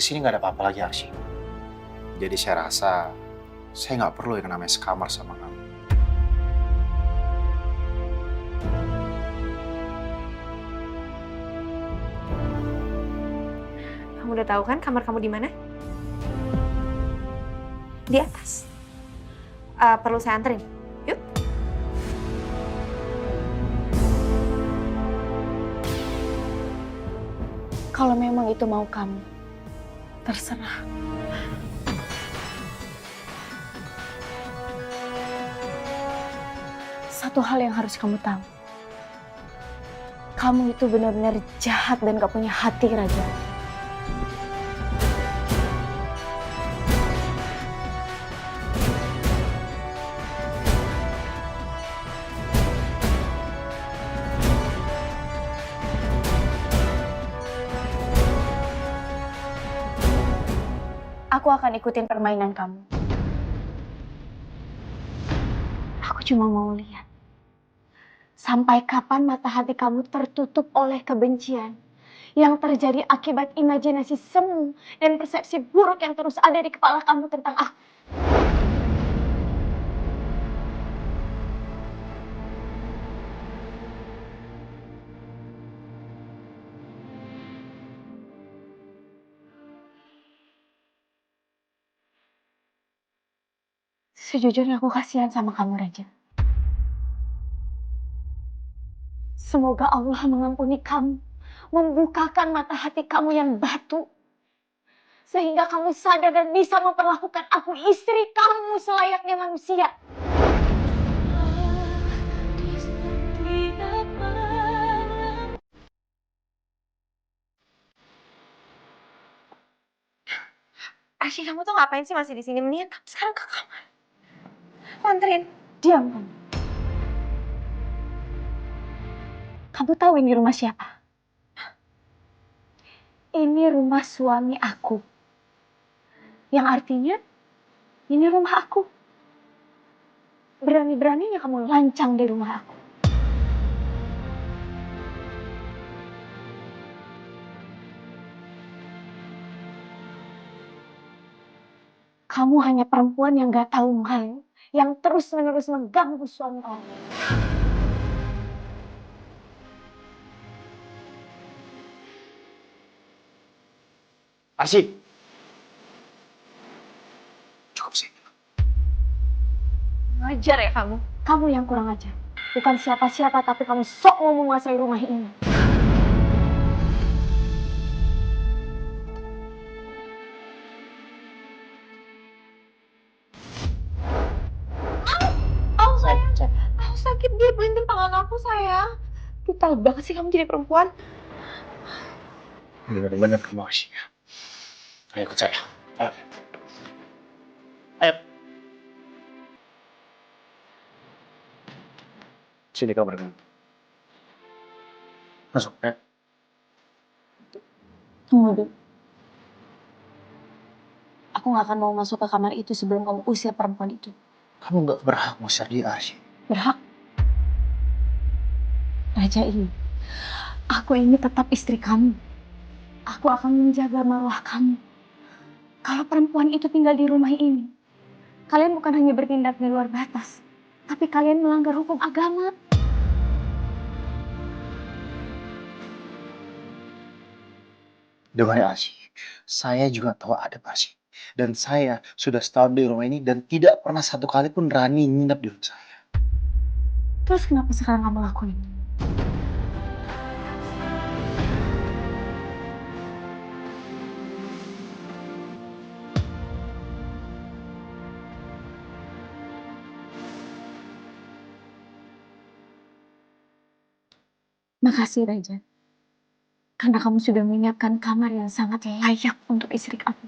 sini nggak ada apa-apa lagi, Arsy. Jadi saya rasa saya nggak perlu yang namanya sekamar sama kamu. Kamu udah tahu kan kamar kamu di mana? Di atas. Perlu saya anterin? Yuk. Kalau memang itu mau kamu, terserah. Satu hal yang harus kamu tahu. Kamu itu benar-benar jahat dan gak punya hati, Raja. Aku akan ikutin permainan kamu. Aku cuma mau lihat. Sampai kapan mata hati kamu tertutup oleh kebencian yang terjadi akibat imajinasi semu dan persepsi buruk yang terus ada di kepala kamu tentang aku. Sejujurnya aku kasihan sama kamu, Raja. Semoga Allah mengampuni kamu, membukakan mata hati kamu yang batu, sehingga kamu sadar dan bisa memperlakukan aku, istri kamu, selayaknya manusia. Arsy, kamu tuh ngapain sih masih di sini? Mendingan kamu sekarang ke kamar. Aku anterin. Diam kamu. Kamu tahu ini rumah siapa? Ini rumah suami aku. Yang artinya, ini rumah aku. Berani-beraninya kamu lancang di rumah aku. Kamu hanya perempuan yang gak tahu malu, yang terus-menerus mengganggu suami orang. Arsy! Cukup sih. Ngajar ya kamu? Kamu yang kurang ajar. Bukan siapa-siapa, tapi kamu sok mau menguasai rumah ini. Aku sayang. Aku sakit, dia benteng tangan aku, sayang. Brutal banget sih kamu jadi perempuan. Bener-bener kamu, Arsy. Ayo ikut saya. Ayo. Ayo. Sini kamar kamu. Masuk, ya. Tunggu dulu. Aku gak akan mau masuk ke kamar itu sebelum kamu usir perempuan itu. Kamu nggak berhak ngusir dia, Arsy. Berhak. Raja ini. Aku ini tetap istri kamu. Aku akan menjaga marwah kamu. Kalau perempuan itu tinggal di rumah ini, kalian bukan hanya bertindak di luar batas, tapi kalian melanggar hukum agama. Dengar ya, Arsy. Saya juga tahu ada Arsy. Dan saya sudah setahun di rumah ini dan tidak pernah satu kali pun berani nginep di rumah saya. Terus kenapa sekarang kamu lakuin? Makasih Raja. Karena kamu sudah menyiapkan kamar yang sangat layak untuk istri kamu.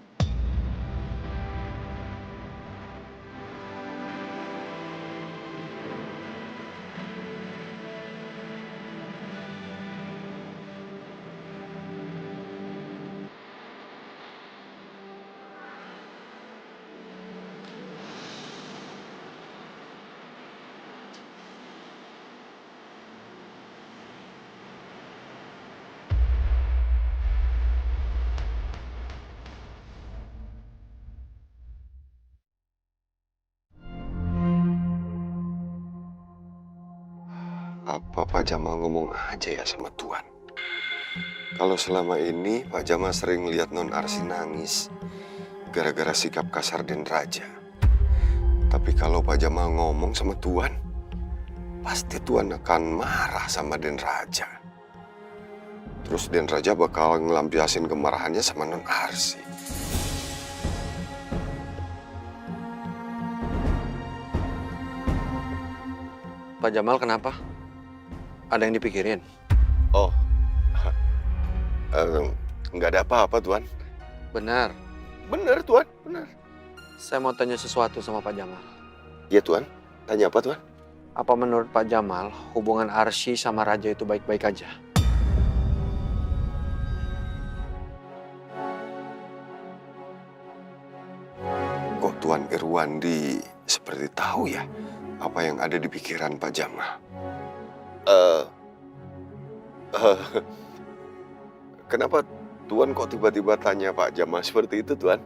Apa Pak Jamal ngomong aja ya sama Tuan? Kalau selama ini Pak Jamal sering lihat Non Arsi nangis gara-gara sikap kasar Den Raja. Tapi kalau Pak Jamal ngomong sama Tuan, pasti Tuan akan marah sama Den Raja. Terus Den Raja bakal ngelampiasin kemarahannya sama Non Arsi. Pak Jamal kenapa? Ada yang dipikirin? Oh, nggak ada apa-apa Tuan. Benar. Bener Tuan, bener. Saya mau tanya sesuatu sama Pak Jamal. Iya Tuan, tanya apa Tuan? Apa menurut Pak Jamal hubungan Arsy sama Raja itu baik-baik aja? Kok Tuan Irwandi seperti tahu ya apa yang ada di pikiran Pak Jamal? Kenapa Tuan kok tiba-tiba tanya Pak Jamal seperti itu Tuan?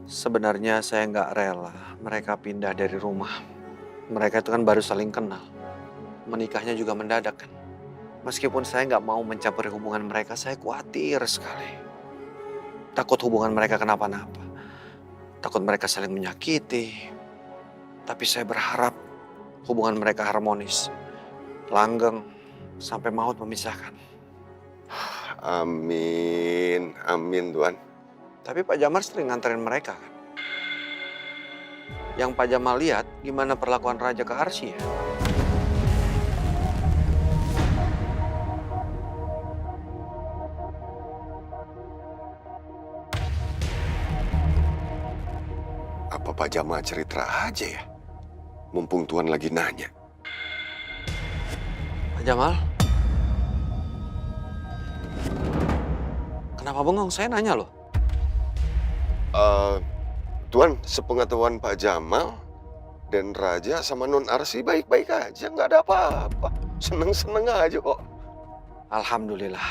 Sebenarnya saya nggak rela mereka pindah dari rumah. Mereka itu kan baru saling kenal. Menikahnya juga mendadak kan. Meskipun saya nggak mau mencampuri hubungan mereka, saya khawatir sekali. Takut hubungan mereka kenapa-napa. Takut mereka saling menyakiti. Tapi saya berharap hubungan mereka harmonis. Langgeng sampai maut memisahkan. Amin, amin Tuan. Tapi Pak Jamal sering nganterin mereka kan. Yang Pak Jamal lihat gimana perlakuan Raja ke Arsy ya? Apa Pak Jamal cerita aja ya? Mumpung Tuan lagi nanya. Pak Jamal? Kenapa bengong? Saya nanya loh. Tuan, sepengetahuan Pak Jamal dan Raja sama Non Arsi baik-baik aja, nggak ada apa-apa. Seneng-seneng aja kok. Alhamdulillah.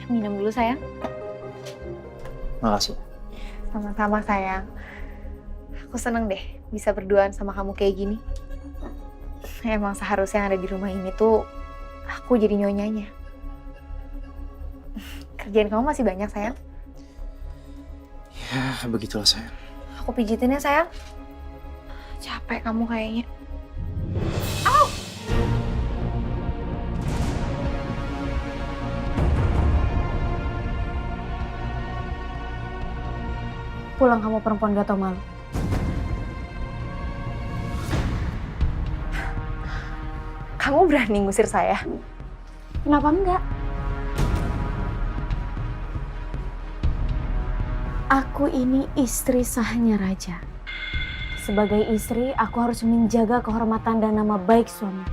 Minum dulu sayang. Makasih. Sama-sama sayang. Aku seneng deh bisa berduaan sama kamu kayak gini. Emang seharusnya yang ada di rumah ini tuh aku jadi nyonyanya. Kerjaan kamu masih banyak sayang. Ya, begitulah sayang. Aku pijitin ya sayang. Capek kamu kayaknya. Pulang kamu perempuan gak tau malu. Kamu berani ngusir saya? Kenapa enggak? Aku ini istri sahnya Raja. Sebagai istri, aku harus menjaga kehormatan dan nama baik suami.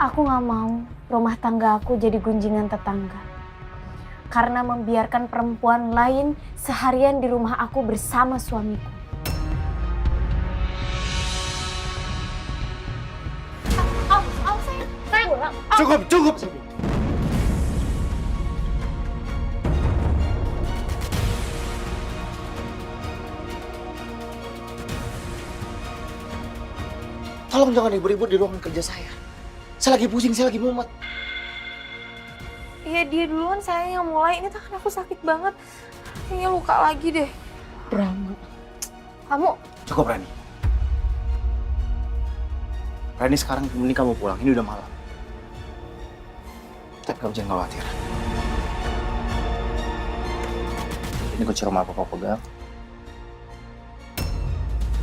Aku gak mau rumah tangga aku jadi gunjingan tetangga. Karena membiarkan perempuan lain seharian di rumah aku bersama suamiku. Cukup, cukup. Tolong jangan ribut-ribut di ruangan kerja saya. Saya lagi pusing, saya lagi mumet. Iya dia duluan saya yang mulai. Ini tangan aku sakit banget. Kayaknya luka lagi deh. Drama. Kamu Cukup, Rani. Rani sekarang mending kamu pulang, ini udah malam. Tapi kamu jangan khawatir. Ini kunci rumah Papa pegang.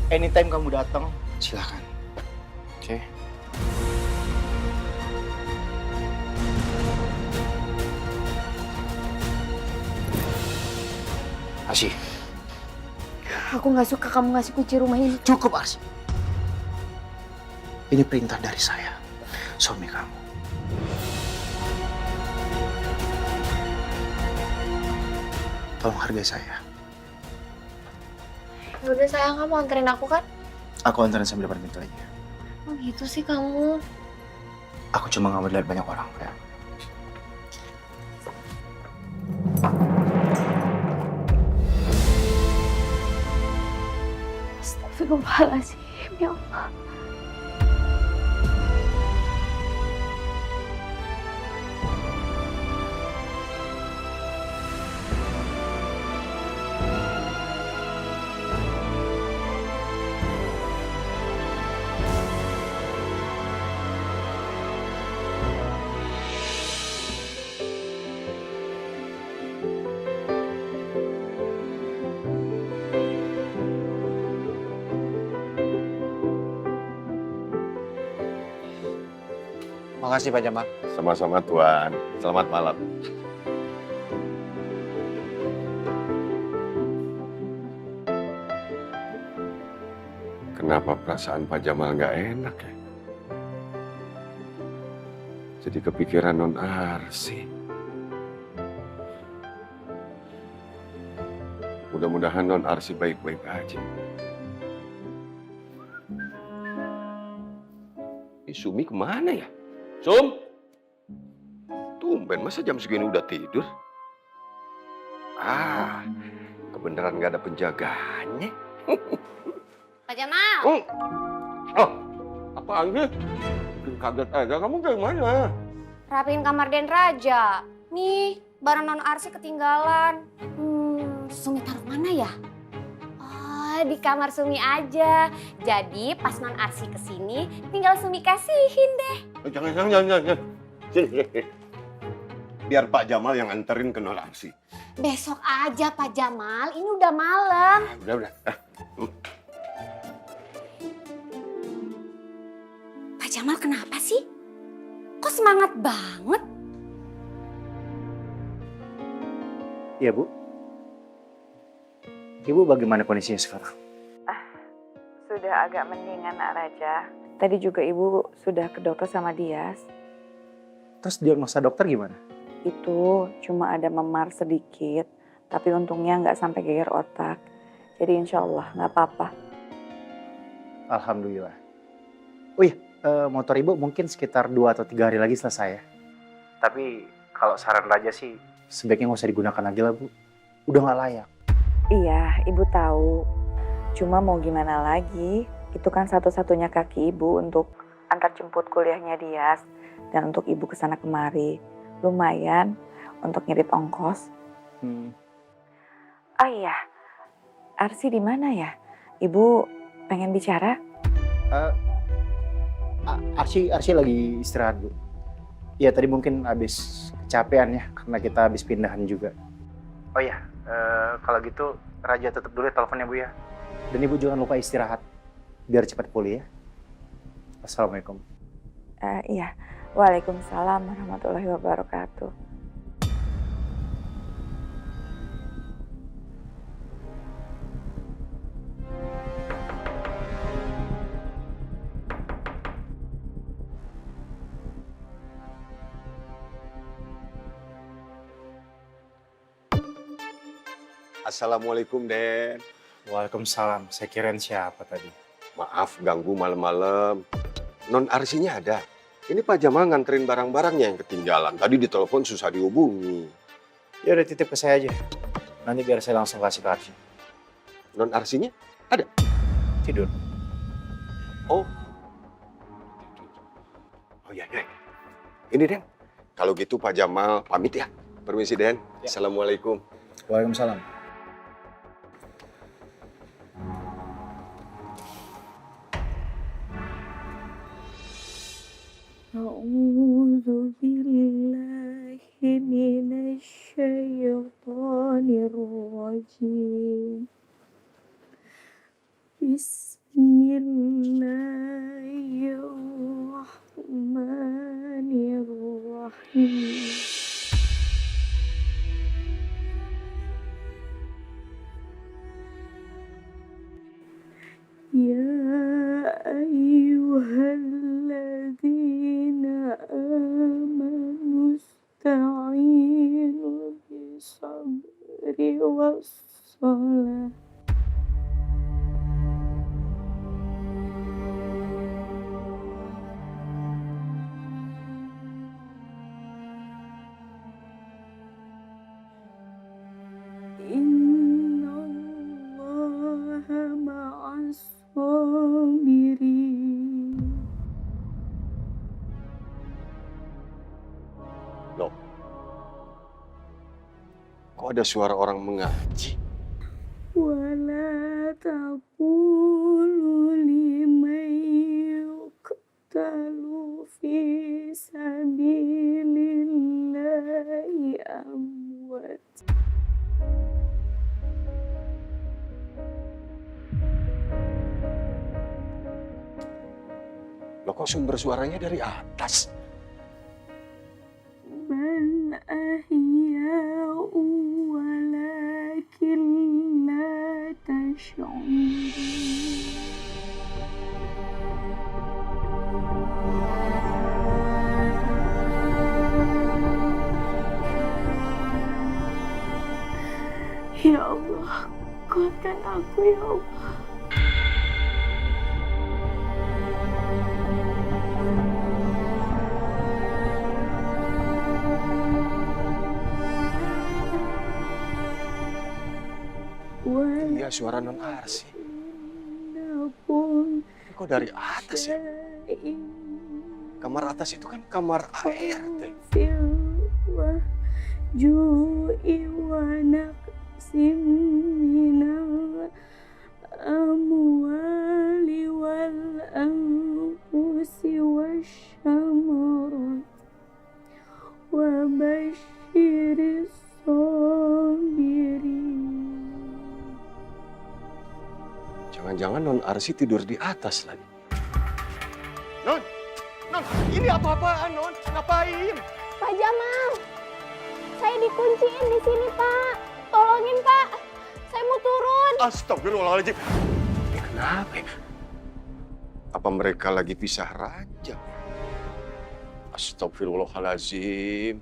Anytime kamu datang, silakan. Oke? Arsy, Aku gak suka kamu ngasih kunci rumah ini. cukup Arsy. Ini perintah dari saya, suami kamu. Tolong hargai saya. ya udah sayang, kamu anterin aku kan? Aku antarin sambil depan pintu aja. Oh gitu sih kamu. Aku cuma nggak mau dilihat banyak orang, ya. Astagfirullahaladzim, ya Allah. Makasih Pak Jamal. Sama-sama Tuan. Selamat malam. Kenapa perasaan Pak Jamal nggak enak ya? Jadi kepikiran Non Arsi. Mudah-mudahan Non Arsi baik-baik aja. Sumi kemana ya? Sum? Tumben, masa jam segini udah tidur? Ah, kebenaran nggak ada penjagaannya. Pak Jamal. Oh, apaan sih? Bikin kaget aja, kamu dari mana? Rapiin kamar Den Raja. Nih, barang non Arsi ketinggalan. Sumi taruh mana ya? Oh, di kamar Sumi aja. Jadi pas non Arsi kesini, tinggal Sumi kasihin deh. Jangan. Sini. Biar Pak Jamal yang anterin ke Non Arsi. Besok aja Pak Jamal, ini udah malam. Udah. Pak Jamal kenapa sih? Kok semangat banget? Iya, Bu. Ibu bagaimana kondisinya sekarang? Sudah agak mendingan, Nak Raja. Tadi juga Ibu sudah ke dokter sama Dias. Terus diagnosa dokter gimana? Itu cuma ada memar sedikit, tapi untungnya nggak sampai geger otak. Jadi insya Allah nggak apa-apa. Alhamdulillah. Oh iya, motor Ibu mungkin sekitar 2 atau 3 hari lagi selesai ya. Tapi kalau saran Raja sih sebaiknya nggak usah digunakan lagi lah, Bu. Udah nggak layak. Iya, Ibu tahu. Cuma mau gimana lagi, itu kan satu-satunya kaki Ibu untuk antar jemput kuliahnya Dias dan untuk Ibu kesana kemari. Lumayan untuk ngirit ongkos. Oh iya, Arsi di mana ya? Ibu pengen bicara? Arsi lagi istirahat, Bu. Ya tadi mungkin habis kecapean ya, karena kita habis pindahan juga. Oh iya, kalau gitu Raja tutup dulu ya teleponnya, Bu ya. Dan Ibu jangan lupa istirahat, biar cepat pulih ya. Assalamualaikum. Iya, waalaikumsalam warahmatullahi wabarakatuh. Assalamualaikum, Den. Waalaikumsalam. Saya kirain siapa tadi? Maaf ganggu malam-malam. Non Arsinya ada. Ini Pak Jamal nganterin barang-barangnya yang ketinggalan. Tadi ditelepon susah dihubungi. Ya udah titip ke saya aja. Nanti biar saya langsung kasih ke Arsi. Non Arsinya? Tidur. Oh iya. Ini, Den. Kalau gitu Pak Jamal pamit ya. Permisi, Den. Ya. Assalamualaikum. Waalaikumsalam. A'udzu billahi minasy syaithanir rajim. Bismillahirrahmanirrahim. Ya ayyuhalladzina amanu ista'inu bisabri wassalah. Kok ada suara orang mengaji? ولا تقولوا لمن يقتل في سبيل الله أموات. Loh kok sumber suaranya dari atas? بل أحياء ولكن لا تشعرون. Ya Allah, kuatkan aku ya Allah. Iya, suara non Arsi. Kok dari atas ya? Kamar atas itu kan kamar air. Ju'i wa naqsim minal amwali wal anfusi wasyamarat wa basyiris sabirin. Jangan-jangan non Arsi tidur di atas lagi. Non, ini apa-apaan non? Ngapain? Pak Jamal, saya dikunciin di sini Pak. Tolongin Pak, saya mau turun. Astagfirullahaladzim. Ini kenapa ya? Apa mereka lagi pisah ranjang? Astagfirullahaladzim.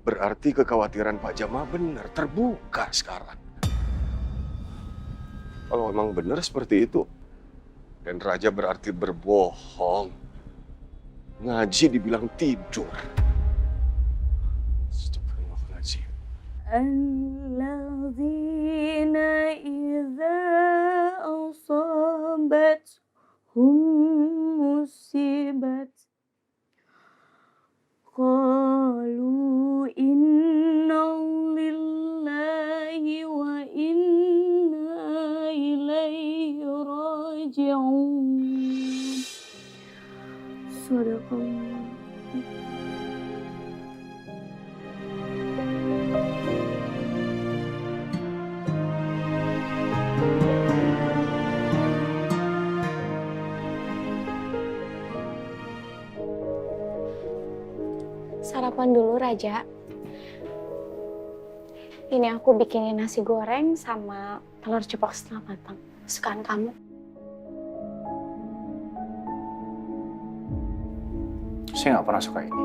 Berarti kekhawatiran Pak Jamal benar, terbuka sekarang. Kalau memang benar seperti itu, dan Raja berarti berbohong. Ngaji dibilang tidur. Astagfirullahaladzim. Alladzina idza asabathum musibat qalu inna lillahi wa inna ilaihi raji'un. Sadaqallah. Sarapan dulu, Raja. Ini aku bikinin nasi goreng sama telur ceplok setengah matang. Kesukaan kamu. Saya nggak pernah suka ini.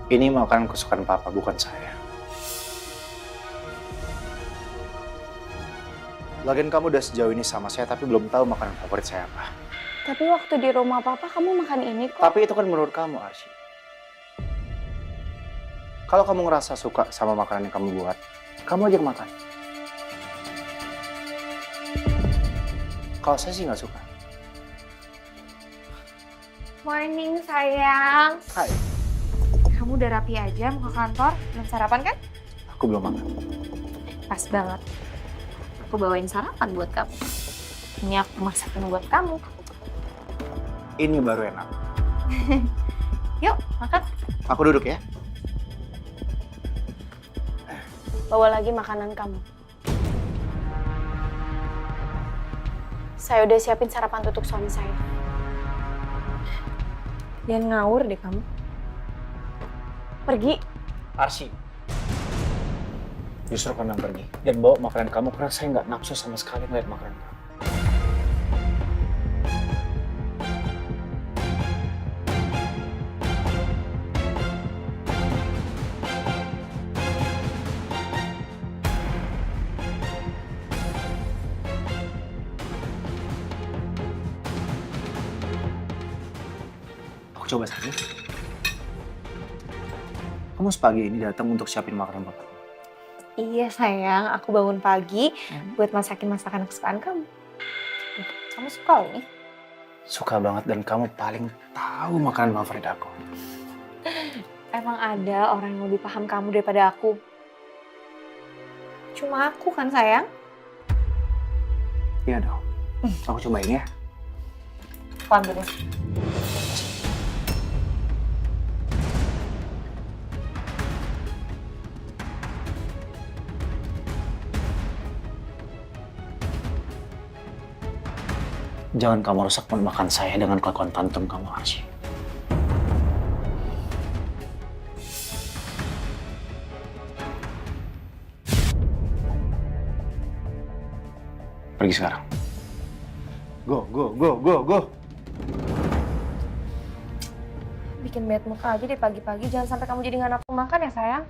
Ini makanan kesukaan Papa, bukan saya. Lagian kamu udah sejauh ini sama saya, tapi belum tahu makanan favorit saya apa. Tapi waktu di rumah Papa kamu makan ini kok. Tapi itu kan menurut kamu, Arsy. Kalau kamu ngerasa suka sama makanan yang kamu buat, kamu aja yang makan. Kalau saya sih nggak suka. Morning sayang. Hai, Kamu udah rapi aja mau ke kantor? Belum sarapan kan? aku belum makan. Pas banget. Aku bawain sarapan buat kamu. Ini aku masakin buat kamu. Ini baru enak. Yuk, makan. Aku duduk ya. Bawa lagi makanan kamu. Saya udah siapin sarapan untuk suami saya. Jangan ngawur deh kamu. Pergi. Arsy, justru kamu yang pergi. Dan bawa makanan kamu karena saya nggak nafsu sama sekali ngeliat makanan kamu. Coba saja. Kamu sepagi ini datang untuk siapin makanan Papa. Iya sayang, aku bangun pagi buat masakin masakan kesukaan kamu. Kamu suka ini? Suka banget dan kamu paling tahu makanan favorit aku. Emang ada orang yang lebih paham kamu daripada aku. Cuma aku kan sayang. Iya dong. Aku cobain ya. Aku ambilin. Jangan kamu rusak makan saya dengan kelakuan tantrum kamu, Arsy. Pergi sekarang. Go, go, go, go, go. Bikin bad mood aja deh pagi-pagi. Jangan sampai kamu jadi nggak nafsu makan ya sayang.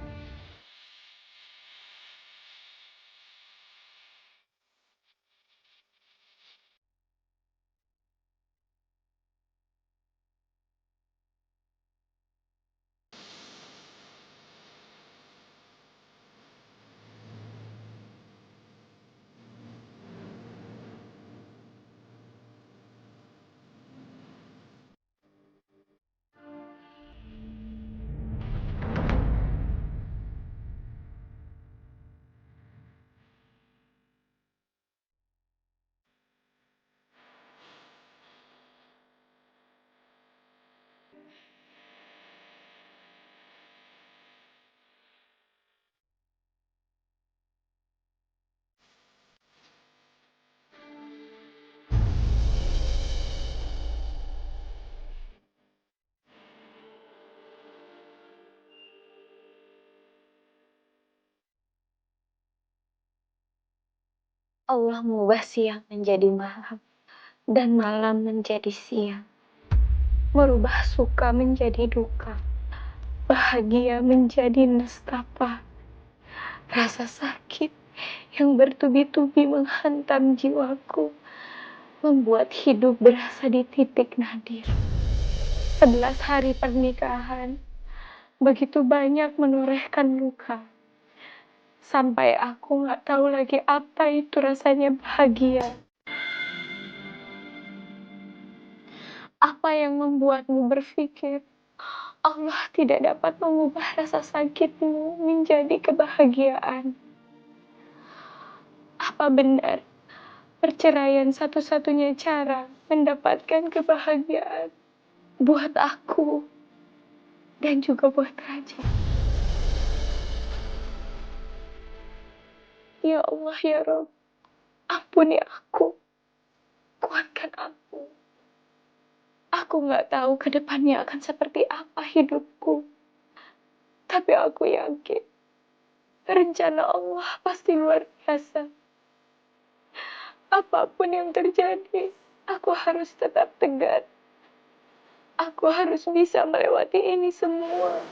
Allah mengubah siang menjadi malam dan malam menjadi siang. Merubah suka menjadi duka, bahagia menjadi nestapa. Rasa sakit yang bertubi-tubi menghantam jiwaku, membuat hidup berasa di titik nadir. 11 hari pernikahan, begitu banyak menorehkan luka. Sampai aku nggak tahu lagi apa itu rasanya bahagia. Apa yang membuatmu berpikir Allah tidak dapat mengubah rasa sakitmu menjadi kebahagiaan? Apa benar perceraian satu-satunya cara mendapatkan kebahagiaan buat aku dan juga buat Raja? Ya Allah ya Rob, ampuni aku, kuatkan aku. Aku nggak tahu ke depannya akan seperti apa hidupku. Tapi aku yakin rencana Allah pasti luar biasa. Apapun yang terjadi, aku harus tetap tegar. Aku harus bisa melewati ini semua.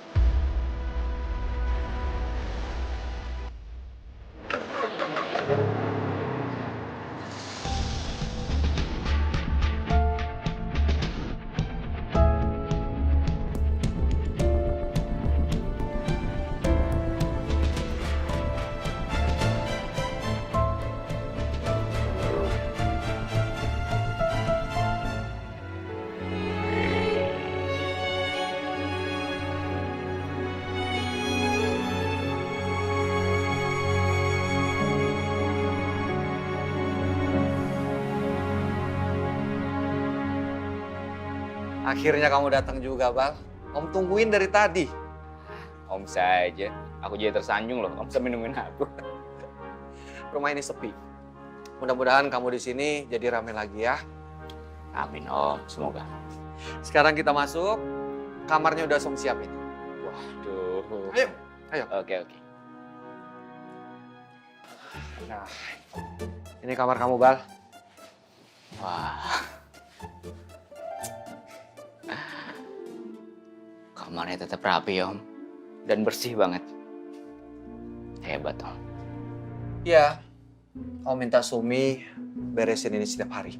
Akhirnya kamu datang juga, Bal. Om tungguin dari tadi. Om saja. Aku jadi tersanjung loh. Om sampai nemuin aku. Rumah ini sepi. Mudah-mudahan kamu di sini jadi rame lagi ya. Amin Om, semoga. Sekarang kita masuk. Kamarnya udah Om siapin. Waduh. Ayo, ayo. Oke. Nah, ini kamar kamu, Bal. Wah. Kamarnya tetap rapi Om. Dan bersih banget. Hebat Om. Iya. Om minta Sumi beresin ini setiap hari.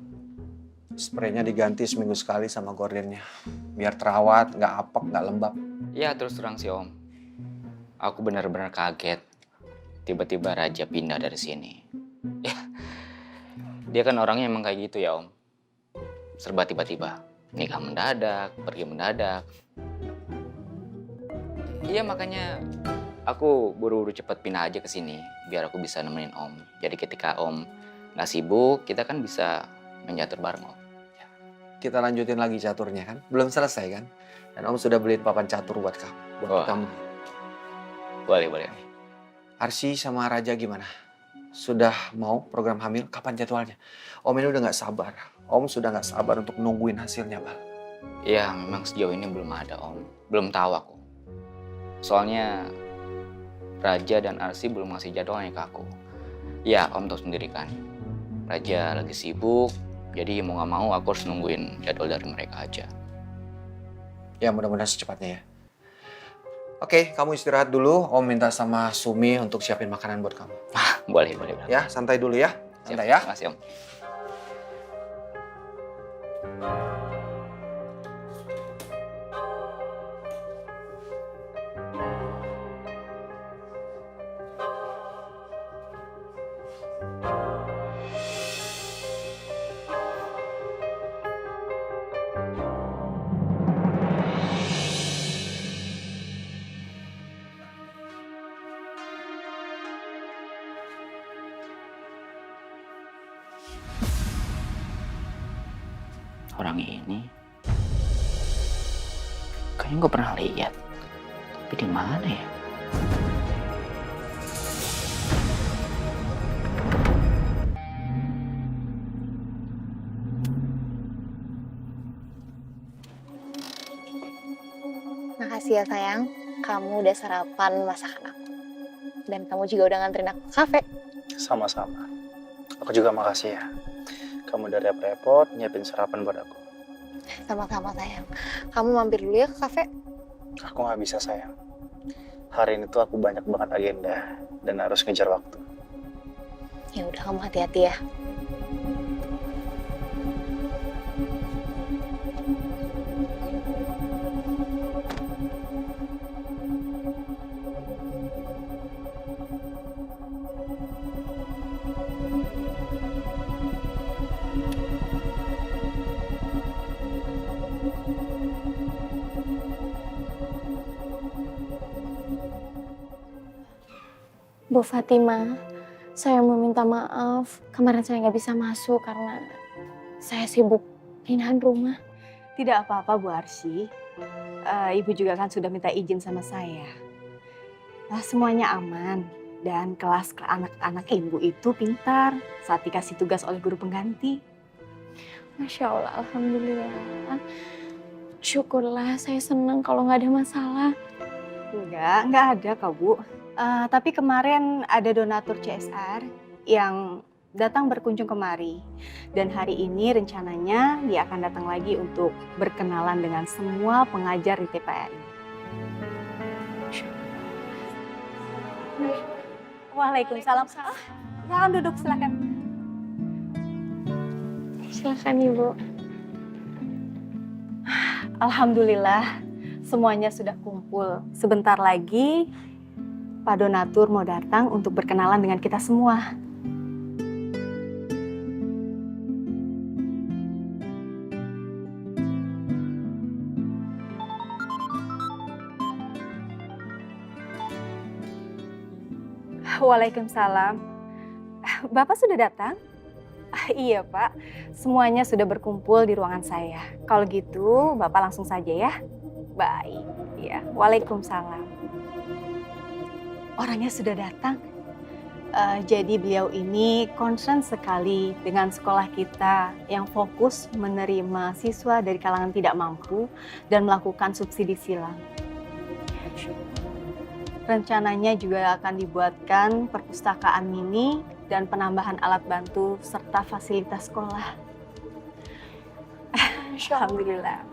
Spraynya diganti seminggu sekali sama gordennya. Biar terawat, nggak apek, nggak lembab. Ya terus terang sih Om. Aku benar-benar kaget. Tiba-tiba Raja pindah dari sini. Ya, dia kan orangnya emang kayak gitu ya Om. Serba tiba-tiba. Nikah mendadak, pergi mendadak. Iya, makanya aku buru-buru cepet pindah aja ke sini biar aku bisa nemenin Om. Jadi ketika Om nggak sibuk, kita kan bisa main catur bareng, Om. Kita lanjutin lagi caturnya kan? Belum selesai kan? Dan Om sudah beliin papan catur buat kamu. Wah. Kamu. Boleh, boleh. Arsy sama Raja gimana? Sudah mau program hamil? Kapan jadwalnya? Om ini udah nggak sabar. Om sudah nggak sabar untuk nungguin hasilnya, Bal. Iya, memang sejauh ini belum ada, Om. Belum tahu aku. Soalnya Raja dan Arsy belum ngasih jadwalnya ke aku. Ya, Om tahu sendiri kan. Raja lagi sibuk, jadi mau nggak mau aku harus nungguin jadwal dari mereka aja. Ya, mudah-mudahan secepatnya ya. Oke, kamu istirahat dulu. Om minta sama Sumi untuk siapin makanan buat kamu. Boleh, boleh. Ya, santai dulu ya. Siap, Santai ya. makasih, Om. Orang ini kayaknya gue pernah lihat, tapi di mana ya? Makasih ya sayang, kamu udah sarapan masakan aku. Dan kamu juga udah nganterin aku ke kafe. Sama-sama. Aku juga makasih ya. Kamu udah repot-repot nyiapin sarapan buat aku. Sama-sama sayang. Kamu mampir dulu ya ke kafe. Aku nggak bisa sayang. Hari ini tuh aku banyak banget agenda dan harus ngejar waktu. Ya udah, kamu hati-hati ya. Bu Fatima, saya mau minta maaf. Kemarin saya nggak bisa masuk karena saya sibuk pindahan rumah. Tidak apa-apa Bu Arsy. Ibu juga kan sudah minta izin sama saya. Semuanya aman. Dan kelas ke anak-anak ibu itu pintar saat dikasih tugas oleh guru pengganti. Masya Allah, Alhamdulillah. Syukurlah, saya senang kalau nggak ada masalah. Enggak ada kok Bu. Tapi kemarin ada donatur CSR yang datang berkunjung kemari. Dan hari ini rencananya dia akan datang lagi untuk berkenalan dengan semua pengajar di TPRI. Waalaikumsalam. Silakan duduk, silakan. Silakan Ibu. Alhamdulillah, semuanya sudah kumpul. Sebentar lagi Pak Donatur mau datang untuk berkenalan dengan kita semua. Waalaikumsalam. Bapak sudah datang? Iya Pak, semuanya sudah berkumpul di ruangan saya. Kalau gitu Bapak langsung saja ya. Baik, ya. Waalaikumsalam. Orangnya sudah datang. Jadi beliau ini concern sekali dengan sekolah kita yang fokus menerima siswa dari kalangan tidak mampu dan melakukan subsidi silang. Rencananya juga akan dibuatkan perpustakaan mini dan penambahan alat bantu serta fasilitas sekolah. Alhamdulillah.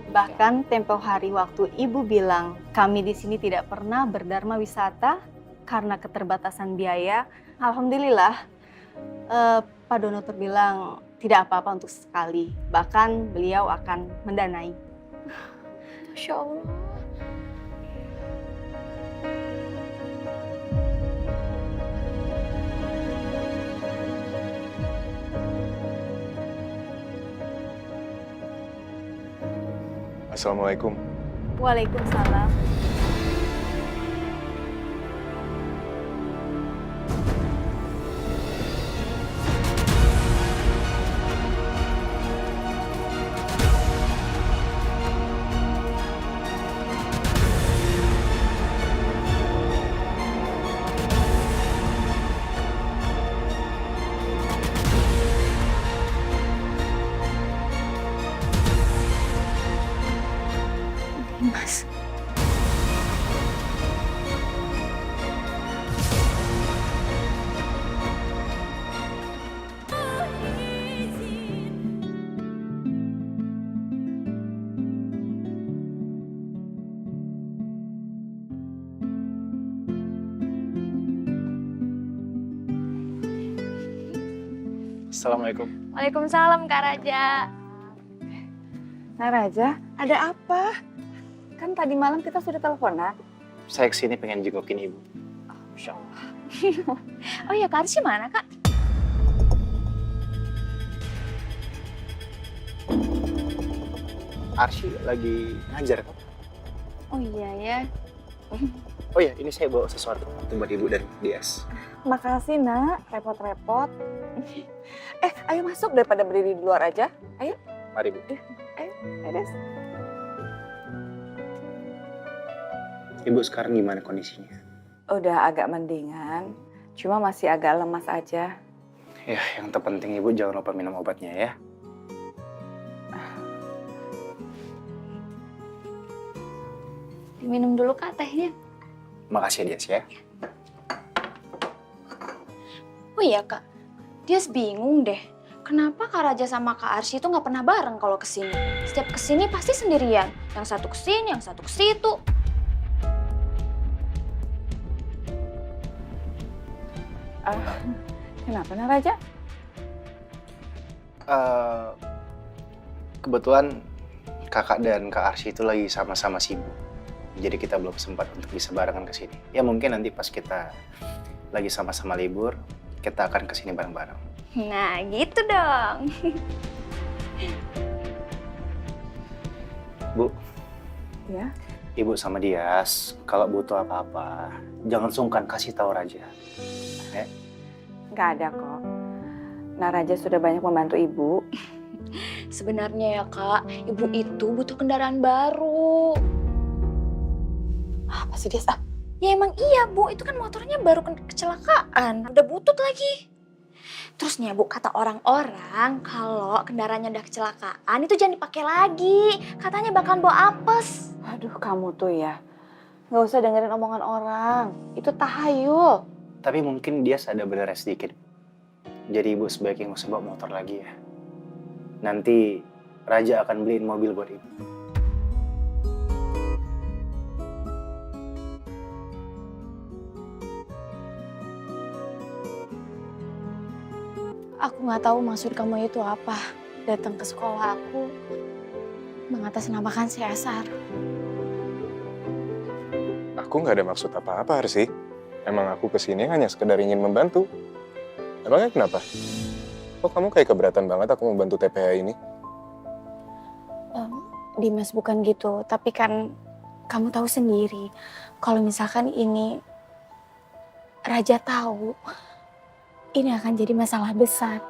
Bahkan tempo hari waktu Ibu bilang kami di sini tidak pernah berdharma wisata karena keterbatasan biaya. Alhamdulillah Pak Donatur bilang tidak apa-apa untuk sekali. Bahkan beliau akan mendanai. Masya Allah. Assalamualaikum. Waalaikumsalam. Mas. Assalamualaikum. Waalaikumsalam Kak Raja. Nah Raja, ada apa? Kan tadi malam kita sudah teleponan. Saya kesini pengen jengukin ibu. Masya Allah. Oh ya, Kak Arsy mana Kak? Arsy lagi ngajar kok. Oh iya ya. Oh ya, ini saya bawa sesuatu buat ibu dan Dias. Makasih nak, repot-repot. Ayo masuk daripada berdiri di luar aja. Mari bu. Des. Ibu sekarang gimana kondisinya? Udah agak mendingan, cuma masih agak lemas aja. Ya, yang terpenting ibu jangan lupa minum obatnya ya. Diminum dulu Kak tehnya. Makasih Dias ya. Oh iya Kak, dia bingung deh. Kenapa Kak Raja sama Kak Arsy itu nggak pernah bareng kalau kesini? Setiap kesini pasti sendirian. Yang satu kesini, yang satu ke situ. Kenapa nak Raja? Kebetulan kakak dan Kak Arsy itu lagi sama-sama sibuk. Jadi kita belum sempat untuk bisa barengan ke sini. Ya mungkin nanti pas kita lagi sama-sama libur, kita akan ke sini bareng-bareng. Nah gitu dong. Bu. Ya? Ibu sama Dias, kalau butuh apa-apa, jangan sungkan kasih tahu Raja. Nggak ada kok. Nah Raja sudah banyak membantu ibu. Sebenarnya ya Kak, ibu itu butuh kendaraan baru. Apa sih Des? Ya emang iya Bu, itu kan motornya baru kecelakaan. Udah butut lagi. Terus nih ya Bu, kata orang-orang kalau kendaraannya udah kecelakaan itu jangan dipakai lagi. Katanya bakalan bawa apes. Aduh kamu tuh ya, nggak usah dengerin omongan orang. Itu tahayul. Tapi mungkin Dias ada benernya sedikit. Jadi ibu sebaiknya nggak usah bawa motor lagi ya. Nanti Raja akan beliin mobil buat ibu. Aku nggak tahu maksud kamu itu apa. Datang ke sekolah aku mengatasnamakan CSR. Aku nggak ada maksud apa-apa, Arsy. Emang aku kesini hanya sekedar ingin membantu. Emangnya kenapa? Kok kamu kayak keberatan banget aku membantu TPA ini? Dimas bukan gitu, tapi kan kamu tahu sendiri. Kalau misalkan ini Raja tahu, ini akan jadi masalah besar.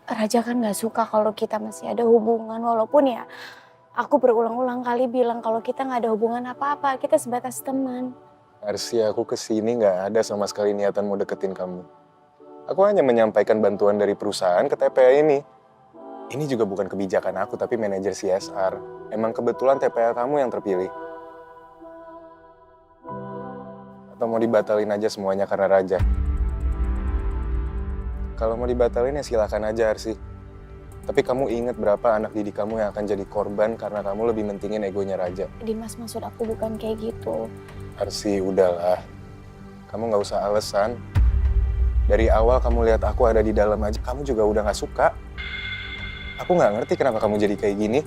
Raja kan gak suka kalau kita masih ada hubungan, walaupun ya aku berulang-ulang kali bilang kalau kita gak ada hubungan apa-apa, kita sebatas teman. Arsy, aku kesini nggak ada sama sekali niatan mau deketin kamu. Aku hanya menyampaikan bantuan dari perusahaan ke TPA ini. Ini juga bukan kebijakan aku, tapi manajer CSR. Emang kebetulan TPA kamu yang terpilih. Atau mau dibatalin aja semuanya karena Raja? Kalau mau dibatalin ya silakan aja, Arsy. Tapi kamu ingat berapa anak didik kamu yang akan jadi korban karena kamu lebih mentingin egonya Raja. Dimas, maksud aku bukan kayak gitu. Arsy, udahlah. Kamu nggak usah alasan. Dari awal kamu lihat aku ada di dalam aja, kamu juga udah nggak suka. Aku nggak ngerti kenapa kamu jadi kayak gini.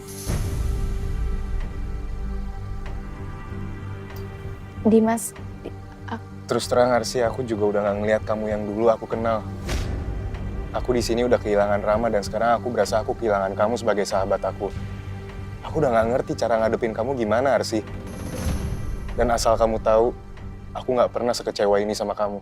Dimas, Terus terang Arsy, aku juga udah nggak ngeliat kamu yang dulu aku kenal. Aku di sini udah kehilangan Rama dan sekarang aku berasa aku kehilangan kamu sebagai sahabat aku. Aku udah nggak ngerti cara ngadepin kamu gimana, Arsi. Dan asal kamu tahu, aku nggak pernah sekecewa ini sama kamu.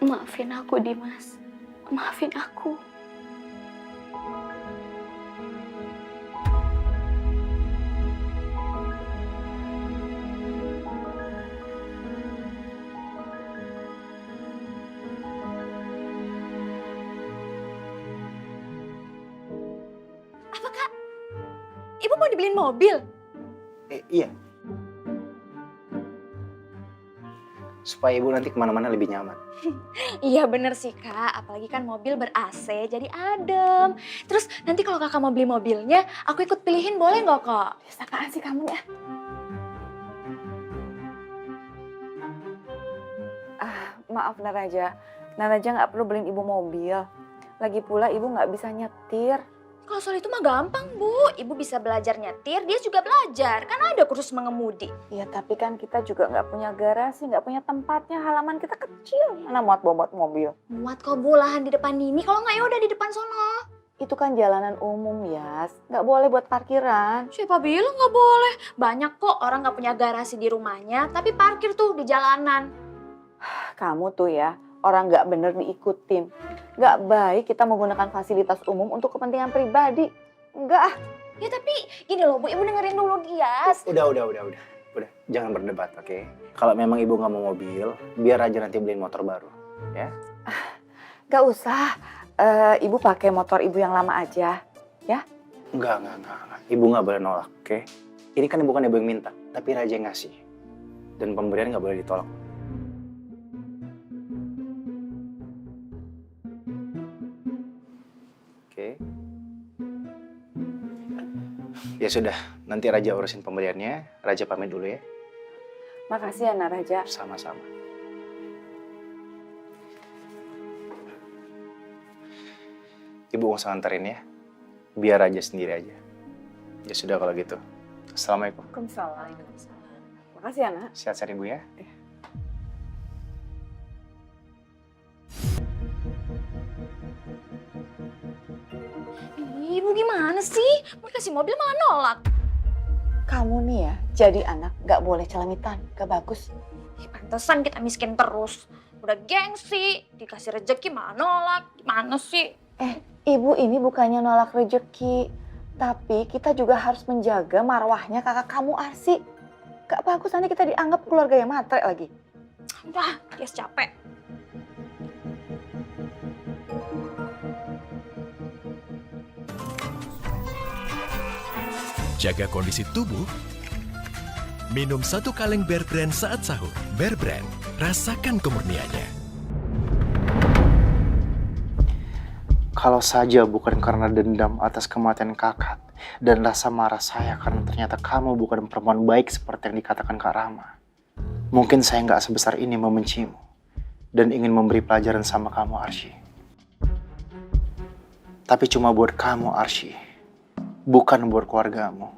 Maafin aku, Dimas. Maafin aku. Apa Kak? Ibu mau dibeliin mobil? Iya. Supaya ibu nanti kemana-mana lebih nyaman. Iya bener sih Kak, apalagi kan mobil ber-AC jadi adem. Terus nanti kalau Kakak mau beli mobilnya, aku ikut pilihin boleh nggak Kak? Apaan sih kamu ya? Maaf Naraja, Naraja nggak perlu beliin ibu mobil. Lagi pula ibu nggak bisa nyetir. Kalau soal itu mah gampang Bu, Ibu bisa belajar nyetir, dia juga belajar. Kan ada kursus mengemudi. Ya tapi kan kita juga nggak punya garasi, nggak punya tempatnya, halaman kita kecil. Mana muat bobot mobil? Muat kok Bu lahan di depan ini, kalau nggak ya udah di depan sono. Itu kan jalanan umum, Yas. Nggak boleh buat parkiran. Siapa bilang nggak boleh? Banyak kok orang nggak punya garasi di rumahnya, tapi parkir tuh di jalanan. Kamu tuh ya, orang nggak bener diikutin. Nggak baik kita menggunakan fasilitas umum untuk kepentingan pribadi. Nggak. Ya tapi gini loh Bu, Ibu dengerin dulu dia. Udah. Jangan berdebat, oke? Kalau memang ibu nggak mau mobil, biar aja nanti beliin motor baru, ya? Nggak usah. Ibu pakai motor ibu yang lama aja, ya? Enggak. Ibu nggak boleh nolak, oke? Ini kan bukan ibu yang minta, tapi Raja yang ngasih. Dan pemberian nggak boleh ditolak. Oke. Ya sudah, nanti Raja urusin pemberiannya. Raja pamit dulu ya. Makasih ya Naraja. Sama-sama. Ibu nggak usah nganterin ya. Biar Raja sendiri aja. Ya sudah kalau gitu. Assalamualaikum. Waalaikumsalam. Makasih ya, Nak. Sehat-sehat Ibu ya. Ibu gimana sih? Mau dikasih mobil malah nolak. Kamu nih ya, jadi anak nggak boleh celamitan. Gak bagus. Pantesan kita miskin terus. Udah gengsi, dikasih rejeki malah nolak. Gimana sih? Ibu ini bukannya nolak rejeki. Tapi kita juga harus menjaga marwahnya kakak kamu Arsi. Gak bagus nanti kita dianggap keluarga yang matre lagi. Udah, Yes capek. Jaga kondisi tubuh. Minum 1 kaleng Bear Brand saat sahur. Bear Brand, rasakan kemurniannya. Kalau saja bukan karena dendam atas kematian kakak dan rasa marah saya karena ternyata kamu bukan perempuan baik seperti yang dikatakan Kak Rama, mungkin saya nggak sebesar ini membencimu dan ingin memberi pelajaran sama kamu, Arsy. Tapi cuma buat kamu, Arsy, bukan buat keluargamu.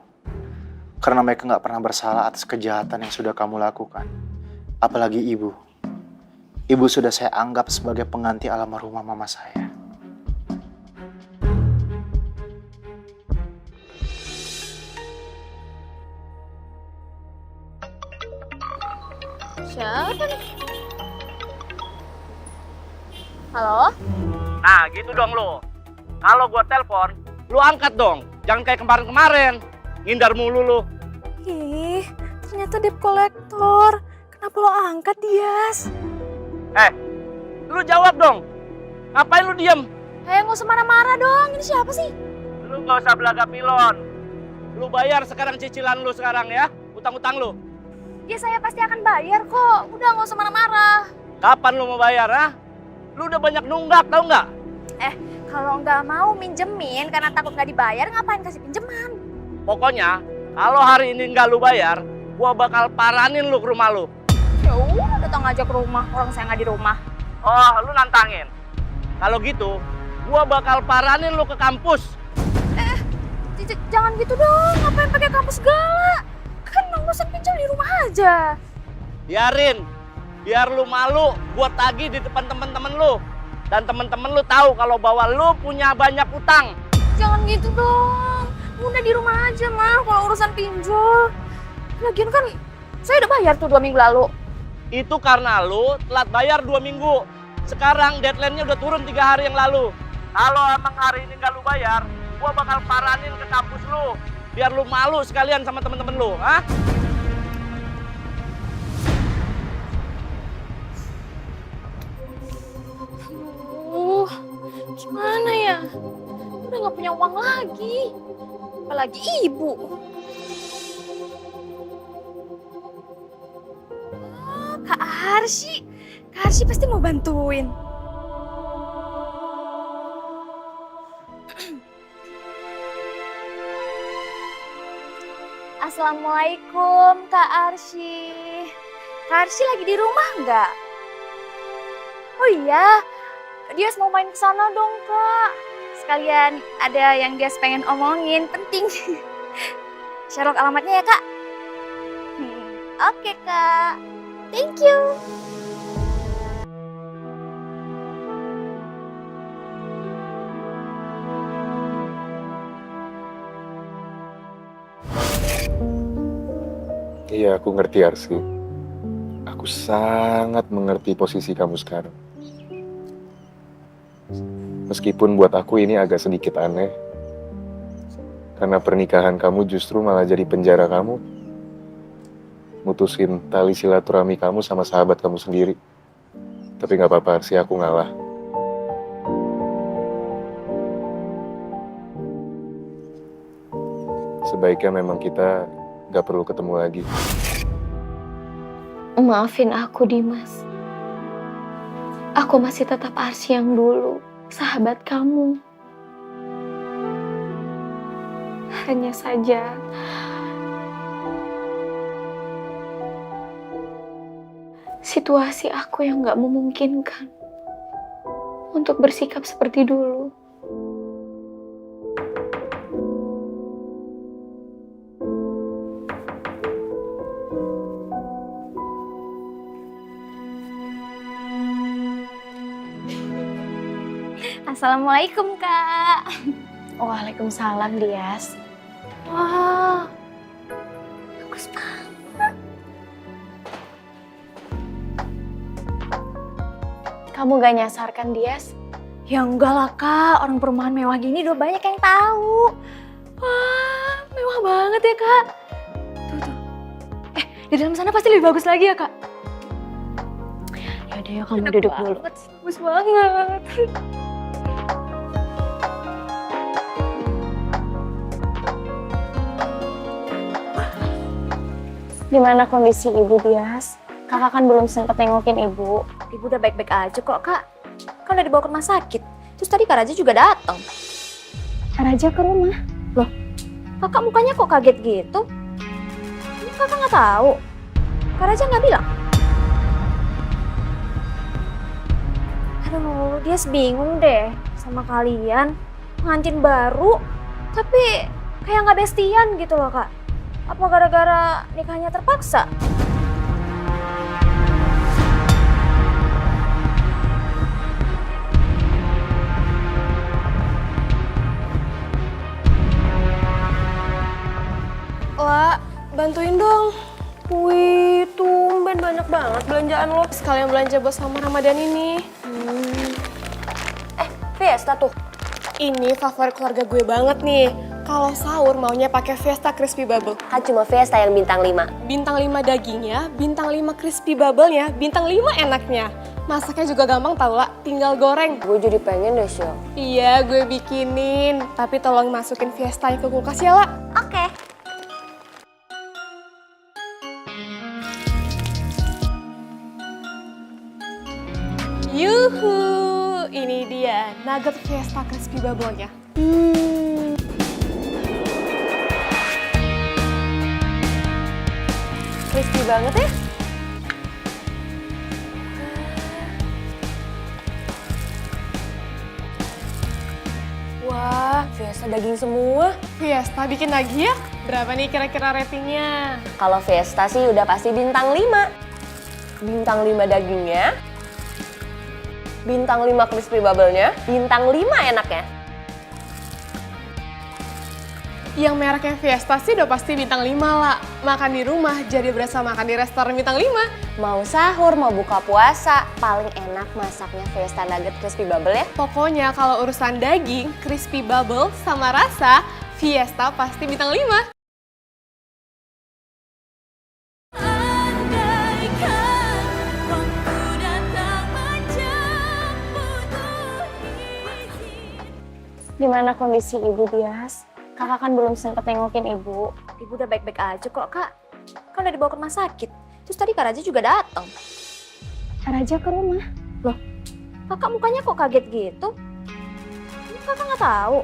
Karena mereka nggak pernah bersalah atas kejahatan yang sudah kamu lakukan. Apalagi ibu. Ibu sudah saya anggap sebagai pengganti almarhumah mama saya. Siapa nih? Halo? Nah gitu dong lo. Kalau gua telepon, lu angkat dong. Jangan kayak kemarin-kemarin. Ngindar mulu lu. Ih, ternyata debt collector. Kenapa lo angkat, Dias? Lu jawab dong. Ngapain lu diem? Nggak usah marah-marah dong. Ini siapa sih? Lu gak usah belaga pilon. Lu bayar sekarang cicilan lu sekarang ya. Utang-utang lu. Ya saya pasti akan bayar kok. Udah nggak usah marah-marah. Kapan lu mau bayar, ha? Lu udah banyak nunggak, tau nggak? Kalau nggak mau minjemin karena takut nggak dibayar, ngapain kasih pinjaman? Pokoknya, kalau hari ini nggak lu bayar, gua bakal paranin lu ke rumah lu. Ya udah datang aja ke rumah. Orang saya nggak di rumah. Oh, lu nantangin. Kalau gitu, gua bakal paranin lu ke kampus. Jangan gitu dong, ngapain pakai kampus segala? Kan mau pesan pinjol di rumah aja. Biarin, biar lu malu buat tagih di depan temen-temen lu. Dan temen-temen lu tahu kalau bahwa lu punya banyak utang. Jangan gitu dong, udah di rumah aja mah kalau urusan pinjol. Lagian kan saya udah bayar tuh 2 minggu lalu. Itu karena lu telat bayar 2 minggu. Sekarang deadline-nya udah turun 3 hari yang lalu. Kalau emang hari ini nggak lu bayar, gua bakal paranin ke kampus lu. Biar lu malu sekalian sama temen-temen lu, ha? Gimana ya? Udah gak punya uang lagi. Apalagi ibu. Oh, Kak Arsy. Kak Arsy pasti mau bantuin. Assalamualaikum Kak Arsy. Kak Arsy lagi di rumah nggak? Oh iya, dia mau main ke sana dong Kak. Sekalian ada yang dia pengen omongin, penting. Sherlock alamatnya ya Kak? Oke Kak, thank you. Iya, aku ngerti Arsy. Aku sangat mengerti posisi kamu sekarang. Meskipun buat aku ini agak sedikit aneh. Karena pernikahan kamu justru malah jadi penjara kamu. Mutusin tali silaturahmi kamu sama sahabat kamu sendiri. Tapi gak apa-apa Arsy, aku ngalah. Sebaiknya memang kita gak perlu ketemu lagi. Maafin aku Dimas. Aku masih tetap Arsy yang dulu, sahabat kamu. Hanya saja situasi aku yang gak memungkinkan untuk bersikap seperti dulu. Assalamualaikum Kak. Waalaikumsalam Dias. Wah, bagus banget. Kamu gak nyasar kan Dias? Ya enggak lah Kak, orang perumahan mewah gini udah banyak yang tahu. Wah, mewah banget ya Kak. Tuh. Di dalam sana pasti lebih bagus lagi ya Kak? Yaudah yuk kamu duduk dulu. Bagus banget. Gimana kondisi Ibu Dias? Kakak kan belum sempat nengokin Ibu. Ibu udah baik-baik aja kok Kak. Kan udah dibawa ke rumah sakit. Terus tadi Kak Raja juga datang. Kak Raja ke rumah? Loh, Kakak mukanya kok kaget gitu? Kakak nggak tahu? Kak Raja nggak bilang? Aduh, dia bingung deh sama kalian. Pengantin baru, tapi kayak nggak bestian gitu loh Kak. Apa gara-gara nikahnya terpaksa? Wah, bantuin dong. Wih, tumben banyak banget belanjaan lo. Sekalian belanja buat sama Ramadan ini. Fiesta tuh. Ini favorit keluarga gue banget nih. Kalau sahur maunya pakai Fiesta Crispy Bubble. Kan cuma Fiesta yang bintang 5. Bintang 5 dagingnya, bintang 5 crispy bubble-nya, bintang 5 enaknya. Masaknya juga gampang tau lah, tinggal goreng. Gue jadi pengen deh, Syil. Iya, gue bikinin. Tapi tolong masukin Fiesta ke kulkas ya, lah. Oke. Yuhu, ini dia nugget Fiesta Crispy Bubble-nya. Crispy banget ya. Wah, Fiesta. Fiesta daging semua. Fiesta bikin lagi ya? Berapa nih kira-kira ratingnya? Kalau Fiesta sih udah pasti bintang 5. Bintang 5 dagingnya. Bintang 5 crispy bubble-nya. Bintang 5 enaknya. Yang mereknya Fiesta sih udah pasti bintang 5 lah. Makan di rumah jadi berasa makan di restoran bintang 5. Mau sahur, mau buka puasa, paling enak masaknya Fiesta Nugget Crispy Bubble ya. Pokoknya kalau urusan daging, crispy bubble, sama rasa, Fiesta pasti bintang 5. Gimana kondisi Ibu Dias? Kakak kan belum sempat nengokin Ibu. Ibu udah baik-baik aja kok, Kak. Kan udah dibawa ke rumah sakit. Terus tadi Kak Raja juga datang. Kak Raja ke rumah. Loh, Kakak mukanya kok kaget gitu? Kakak nggak tahu.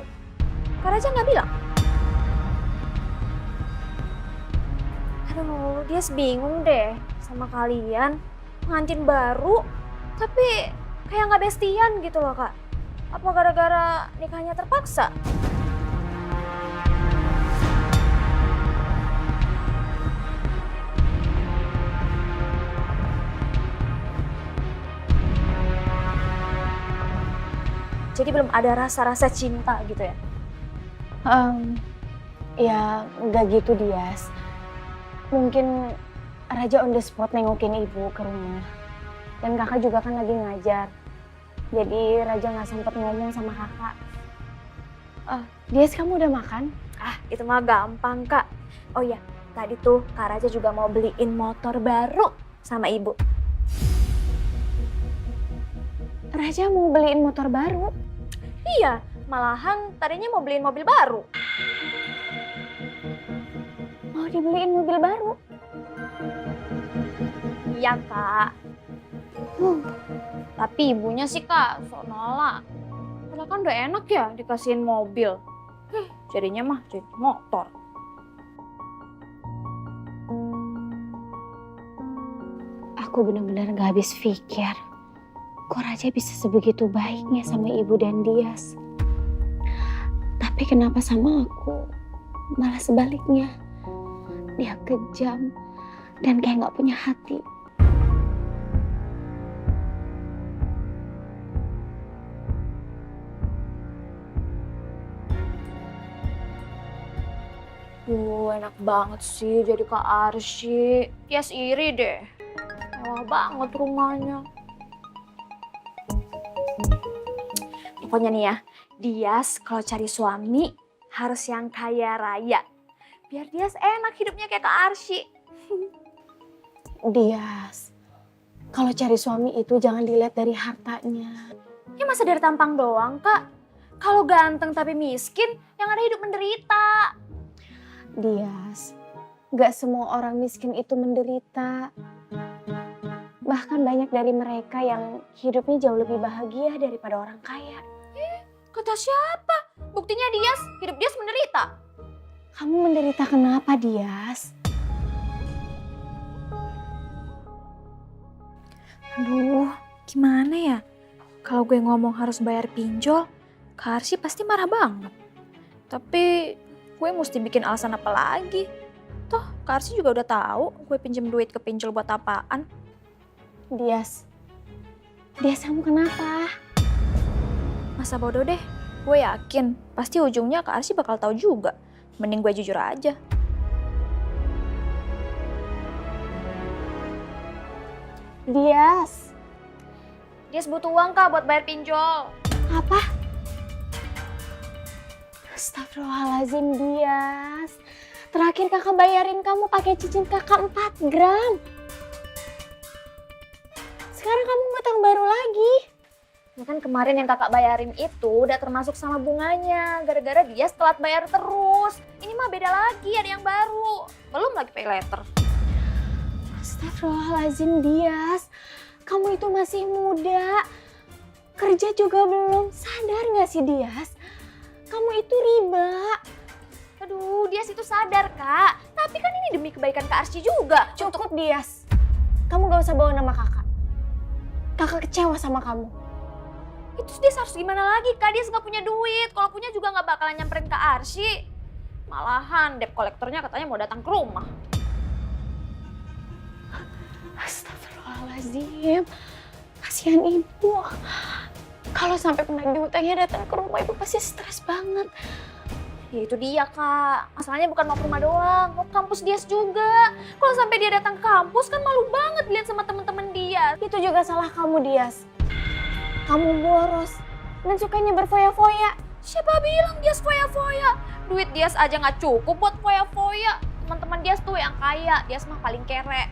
Kak Raja nggak bilang? Aduh, dia bingung deh sama kalian. Pengantin baru, tapi kayak nggak bestian gitu loh, Kak. Apa gara-gara nikahnya terpaksa? Jadi belum ada rasa-rasa cinta gitu ya? Ya nggak gitu Dias. Mungkin Raja on the spot nengokin Ibu ke rumah. Dan kakak juga kan lagi ngajar. Jadi Raja nggak sempet ngomong sama kakak. Dias, kamu udah makan? Itu mah gampang, Kak. Oh iya, tadi tuh Kak Raja juga mau beliin motor baru sama Ibu. Raja mau beliin motor baru? Iya, malahan tadinya mau beliin mobil baru. Mau dibeliin mobil baru? Iya, Kak. Tapi ibunya sih, Kak, sok nolak. Padahal kan udah enak ya dikasihin mobil. Jadinya mah jadi motor. Aku benar-benar gak habis pikir. Kok Raja bisa sebegitu baiknya sama Ibu dan Dias. Tapi kenapa sama aku malah sebaliknya. Dia kejam dan kayak gak punya hati. Enak banget sih jadi Kak Arsy. Tias iri deh. Mewah banget rumahnya. Pokoknya nih ya, Dias kalau cari suami harus yang kaya raya. Biar Dias enak hidupnya kayak Kak Arsy. Dias, kalau cari suami itu jangan dilihat dari hartanya. Ya masa dari tampang doang, Kak? Kalau ganteng tapi miskin, yang ada hidup menderita. Dias, gak semua orang miskin itu menderita. Bahkan banyak dari mereka yang hidupnya jauh lebih bahagia daripada orang kaya. Kata siapa? Buktinya hidup Dias menderita. Kamu menderita kenapa, Dias? Aduh, gimana ya? Kalau gue ngomong harus bayar pinjol, Kak Arsy pasti marah banget. Tapi gue mesti bikin alasan apa lagi? Toh, Kak Arsy juga udah tahu gue pinjem duit ke pinjol buat apaan. Dias, kamu kenapa? Masa bodoh deh, gue yakin pasti ujungnya Kak Arsy bakal tahu juga. Mending gue jujur aja. Dias butuh uang, Kak, buat bayar pinjol. Apa? Astagfirullahaladzim, Dias. Terakhir kakak bayarin kamu pakai cincin kakak 4 gram. Sekarang kamu ngutang baru lagi. Ya kan kemarin yang kakak bayarin itu udah termasuk sama bunganya. Gara-gara Dias telat bayar terus. Ini mah beda lagi, ada yang baru. Belum lagi pay letter. Astagfirullahaladzim, Dias. Kamu itu masih muda. Kerja juga belum. Sadar gak sih, Dias? Kamu itu riba. Aduh, Dias itu sadar, Kak. Tapi kan ini demi kebaikan Kak Arsy juga. Cukup, Dias. Kamu gak usah bawa nama kakak. Kakak kecewa sama kamu. Itu dia harus gimana lagi Kak, dia nggak punya duit. Kalau punya juga nggak bakalan nyamperin ke Arsy. Malahan debt kolektornya katanya mau datang ke rumah. Astagfirullahaladzim. Kasihan ibu. Kalau sampai penagih hutangnya datang ke rumah, ibu pasti stres banget. Ya itu dia Kak, masalahnya bukan mau ke rumah doang, mau ke kampus Dias juga. Kalau sampai dia datang ke kampus kan malu banget lihat sama temen-temen dia. Itu juga salah kamu, Dias. Kamu boros dan sukanya berfoya-foya. Siapa bilang Dias foya-foya? Duit Dias aja nggak cukup buat foya-foya. Teman-teman Dias tuh yang kaya, Dias mah paling kere.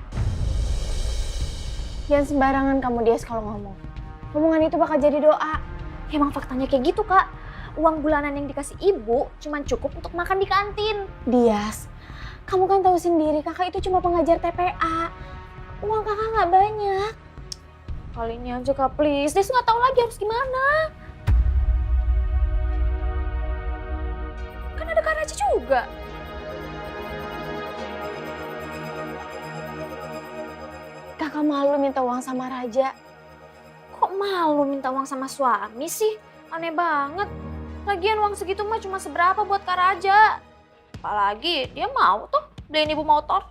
Jangan sembarangan kamu, Dias, kalau ngomong. Omongan itu bakal jadi doa. Emang faktanya kayak gitu Kak. Uang bulanan yang dikasih ibu cuma cukup untuk makan di kantin. Dias, kamu kan tahu sendiri kakak itu cuma pengajar TPA. Uang kakak nggak banyak. Kali ini aja Kak, please. Dias nggak tahu lagi harus gimana. Kan ada Kak Raja juga. Kakak malu minta uang sama Raja. Kok malu minta uang sama suami sih? Aneh banget. Lagian uang segitu mah cuma seberapa buat Kak Raja. Apalagi dia mau tuh beliin ibu motor.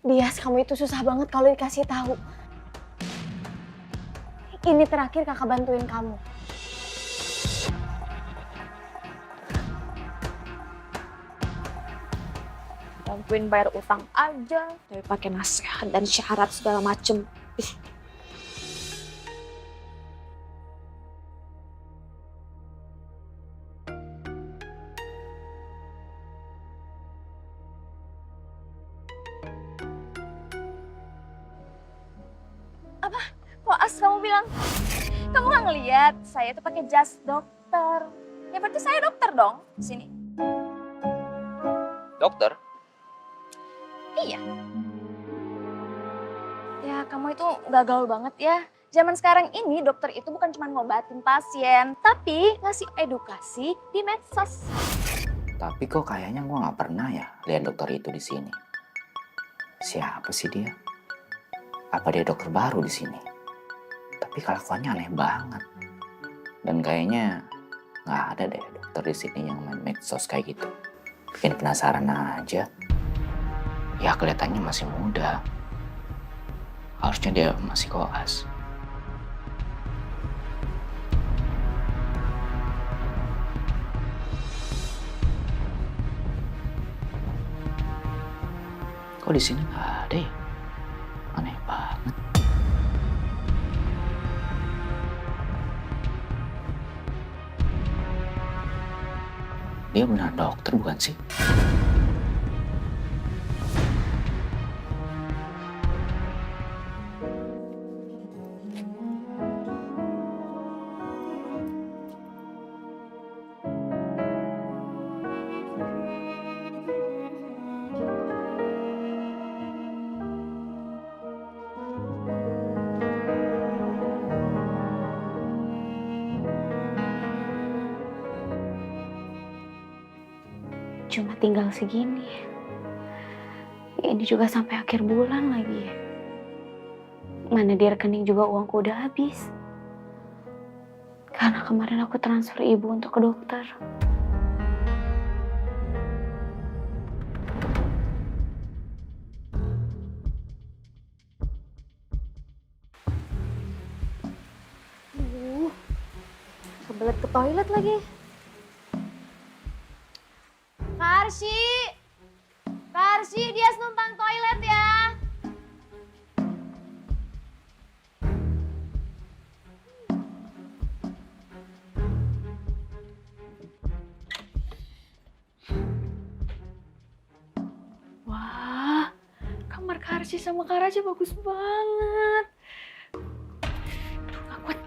Dias, kamu itu susah banget kalau dikasih tahu. Ini terakhir kakak bantuin kamu. Bantuin bayar utang aja, tapi pakai nasihat dan syarat segala macem. Koas, kamu bilang, kamu nggak ngeliat saya tuh pakai jas dokter. Ya berarti saya dokter dong di sini. Dokter? Iya. Ya kamu itu nggak gaul banget ya. Zaman sekarang ini dokter itu bukan cuma ngobatin pasien, tapi ngasih edukasi di medsos. Tapi kok kayaknya gue nggak pernah ya lihat dokter itu di sini. Siapa sih dia? Apa dia dokter baru di sini? Tapi kelakuannya aneh banget. Dan kayaknya nggak ada deh dokter di sini yang main medsos kayak gitu. Bikin penasaran aja. Ya kelihatannya masih muda. Harusnya dia masih koas. Kok di sini nggak ada ya? Aneh banget. Dia benar dokter bukan sih? Cuma tinggal segini. Ini juga sampai akhir bulan lagi. Mana di rekening juga uangku udah habis. Karena kemarin aku transfer ibu untuk ke dokter. Kebelet ke toilet lagi. Karsi, dia numpang toilet ya. Wah, kamar Karsi sama Kak Raja bagus banget. Aduh, gak kuat.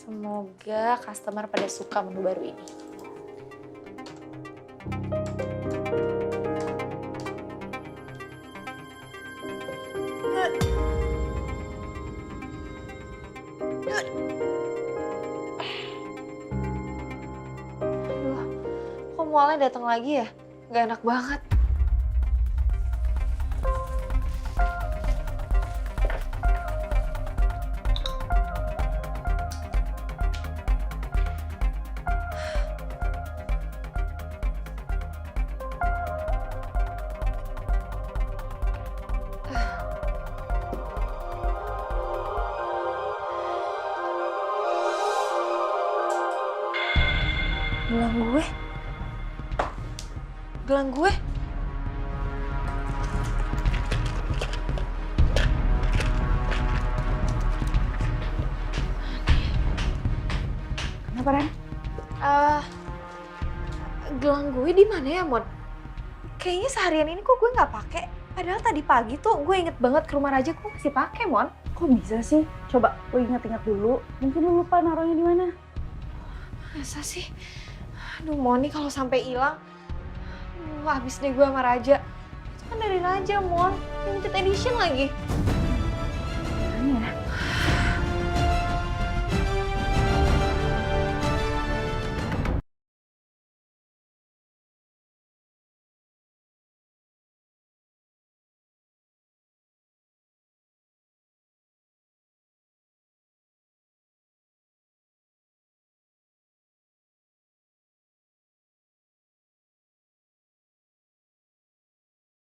Semoga customer pada suka menu baru ini. Aduh, kok mualnya datang lagi ya? Gak enak banget. Gelang gue? Gelang gue? Kenapa, Ren? Gelang gue di mana ya, Mon? Kayaknya seharian ini kok gue nggak pakai. Padahal tadi pagi tuh gue inget banget ke rumah Raja gue masih pakai, Mon. Kok bisa sih? Coba lo ingat-ingat dulu. Mungkin lo lupa naruhnya di mana. Masa sih? Aduh, Mon, nih kalau sampai hilang, habis deh gue sama Raja. Itu kan dari Raja, Mon. Limited edition lagi. Mana ya?